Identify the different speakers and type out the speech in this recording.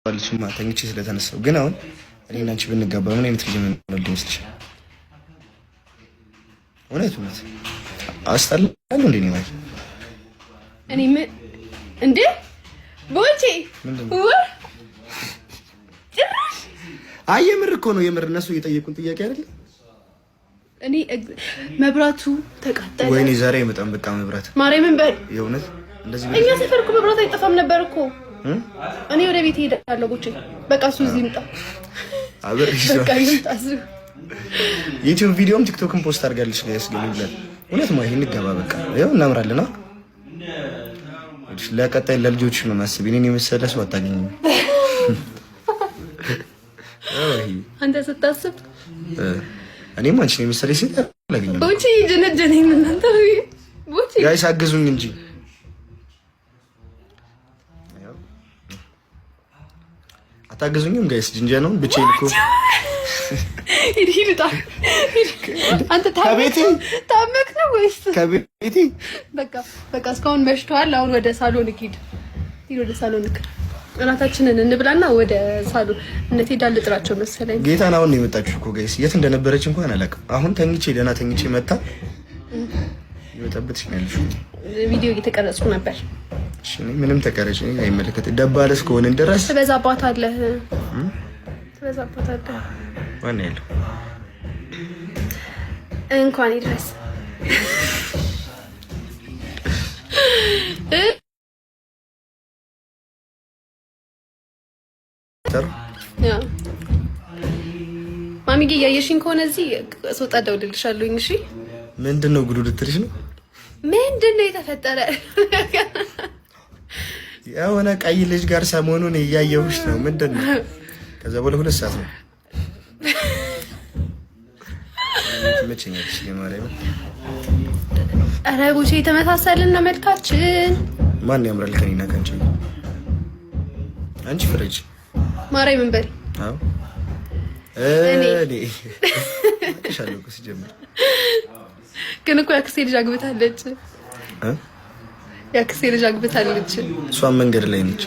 Speaker 1: ባልሱማ ተኝቼ ስለተነሳው ግን አሁን እኔና አንቺ ብንጋባ ምን አይነት ልጅ ምን እንደምትልሽ እውነት አስጠላኝ እንዴ ነው
Speaker 2: እኔ ምን እንዴ ቦቼ ጭራሽ
Speaker 1: የምር እኮ ነው የምር እነሱ እየጠየቁን ጥያቄ አይደል
Speaker 2: እኔ መብራቱ ተቃጠለ
Speaker 1: ወይኔ ዛሬ አይመጣም በቃ መብራት
Speaker 2: ማርያምን በል
Speaker 1: የእውነት እንደዚህ
Speaker 2: እኛ ሰፈር እኮ መብራት አይጠፋም ነበር እኮ እኔ ወደ ቤት ሄዳለሁ ቦቼ በቃ እሱ እዚህ ይምጣ
Speaker 1: አብርሽ
Speaker 2: በቃ ይምጣ እሱ
Speaker 1: ዩቲዩብ ቪዲዮም ቲክቶክም ፖስት አድርጋለች ጋይስ ግን ይብላል እውነት ነው ይሄን ገባ በቃ ይኸው እናምራለና ለቀጣይ ለልጆች ነው ማስብ እኔን የመሰለ ሰው አታገኝም
Speaker 2: አንተ ስታስብ
Speaker 1: እኔም አንቺን የመሰለ ሴት አላገኝም
Speaker 2: ቦቼ ጀነጀነኝ እናንተ ቦቼ
Speaker 1: ጋይስ አግዙኝ እንጂ አታግዙኝም ጋይስ ጅንጀናውን ብቻዬን እኮ
Speaker 2: ይሄድታ አንተ ታመክ ነው ወይስ
Speaker 1: ከቤቴ
Speaker 2: በቃ እስካሁን መሽቷል አሁን ወደ ሳሎን ሂድ ወደ ሳሎን እራታችንን እንብላና ወደ ሳሎን እንሄዳለን ልጥራቸው መሰለኝ
Speaker 1: ጌታን አሁን ነው የመጣችው እኮ ጋይስ የት እንደነበረች እንኳን አላውቅም አሁን ተኝቼ ደህና ተኝቼ መጣ ይወጣበትሽ ነው ያልሽው
Speaker 2: ቪዲዮ እየተቀረጽኩ ነበር
Speaker 1: እሺ ምንም ተቀረጭ አይመለከትም ደባለስ ከሆነ እንደራስ
Speaker 2: ትበዛባታለህ
Speaker 1: ማን ያለው
Speaker 2: እንኳን ይድረስ ማሚጌ ያየሽኝ ከሆነ እዚህ ሶጣ ደውልልሻለሁኝ እሺ
Speaker 1: ምንድነው ጉዱ ልትልሽ ነው
Speaker 2: ምንድነው የተፈጠረ
Speaker 1: የሆነ ቀይ ልጅ ጋር ሰሞኑን እያየሁሽ ነው ምንድነው ከዛ በኋላ 2 ሰዓት ነው መቼኛለሽ የማርያም
Speaker 2: ኧረ ቦቼ የተመሳሰልን ነው መልካችን
Speaker 1: ማን ያምራል ከኔና ካንቺ አንቺ ፍረጅ
Speaker 2: ማርያምን በል
Speaker 1: አዎ እኔ ሻለው እኮ ሲጀምር
Speaker 2: ግን እኮ ያክስቴ ልጅ አግብታለች ያክስቴ ልጅ አግብታለች
Speaker 1: እሷን መንገድ ላይ ነች